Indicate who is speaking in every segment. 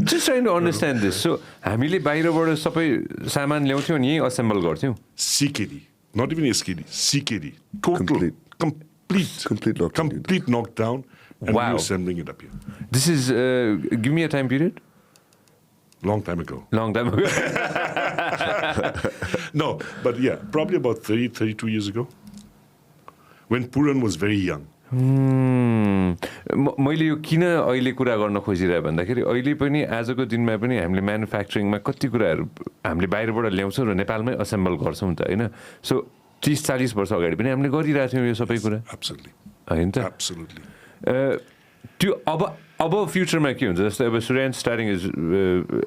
Speaker 1: Just trying to understand this. So, हामीले बाहिरबाट सबै सामान ल्याउँथ्यौँ नि असेम्बल गर्थ्यौँ.
Speaker 2: CKD, not even SKD, CKD, total, complete knockdown, and
Speaker 1: Wow.
Speaker 2: reassembling it up here.
Speaker 1: This is, give me a time period.
Speaker 2: Long time ago.
Speaker 1: Long time ago.
Speaker 2: No, but yeah, probably about 30, 32 years ago, when Puran was very young.
Speaker 1: मैले यो किन अहिले कुरा गर्न खोजिरहेँ भन्दाखेरि अहिले पनि आजको दिनमा पनि हामीले म्यानुफ्याक्चरिङमा कति कुराहरू हामीले बाहिरबाट ल्याउँछौँ र नेपालमै असेम्बल गर्छौँ त होइन. सो 30-40 वर्ष अगाडि पनि हामीले गरिरहेको थियौँ यो सबै कुरा.
Speaker 2: Absolutely.
Speaker 1: होइन त.
Speaker 2: Absolutely.
Speaker 1: त्यो अब फ्युचरमा के हुन्छ जस्तै अब सुर्यान्श स्टार्टिङ इज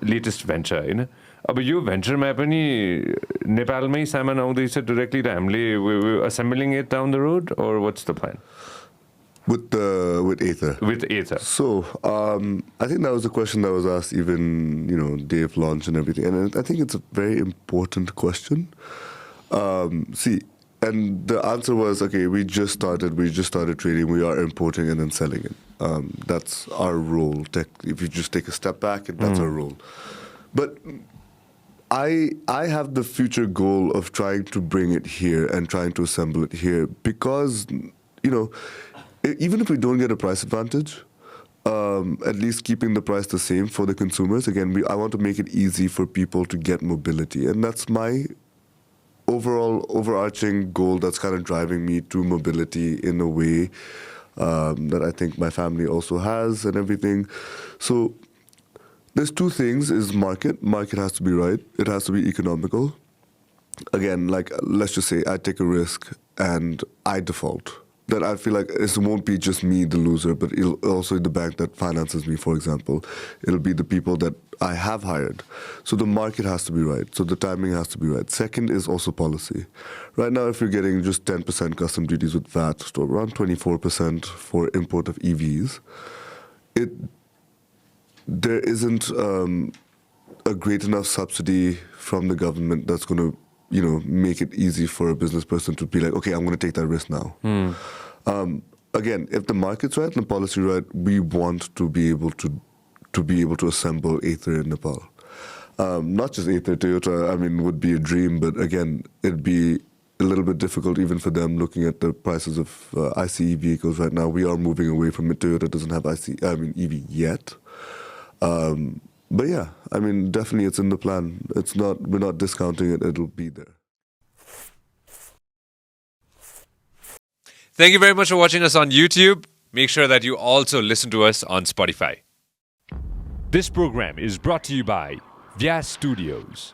Speaker 1: लेटेस्ट भेन्चर होइन. अब यो भेन्चरमा पनि नेपालमै सामान आउँदैछ डिरेक्टली र हामीले assembling it down the road or what's the plan?
Speaker 3: With Aether.
Speaker 1: With Aether.
Speaker 3: So I think that was a question that was asked even, day of launch and everything. And I think it's a very important question. And the answer was, okay, we just started trading, we are importing and then selling it. That's our role. If you just take a step back, that's our role. But I have the future goal of trying to bring it here and trying to assemble it here because, even if we don't get a price advantage, at least keeping the price the same for the consumers. Again, I want to make it easy for people to get mobility. And that's my overarching goal that's kind of driving me to mobility in a way that I think my family also has and everything. So there's two things, is market. Market has to be right. It has to be economical. Again, let's just say I take a risk and I default. That I feel like it won't be just me, the loser, but it'll also the bank that finances me, for example. It'll be the people that I have hired. So the market has to be right. So the timing has to be right. Second is also policy. Right now, if you're getting just 10% custom duties with VAT, so around 24% for import of EVs, there isn't a great enough subsidy from the government that's going to make it easy for a business person to be like, okay, I'm going to take that risk now. Again, if the market's right and the policy right, we want to be able to assemble Aether in Nepal. Not just Aether, Toyota, would be a dream, but again, it'd be a little bit difficult even for them looking at the prices of ICE vehicles right now. We are moving away from it. Toyota doesn't have EV yet. But yeah, definitely it's in the plan. We're not discounting it. It'll be there.
Speaker 4: Thank you very much for watching us on YouTube. Make sure that you also listen to us on Spotify.
Speaker 5: This program is brought to you by Vyas Studios.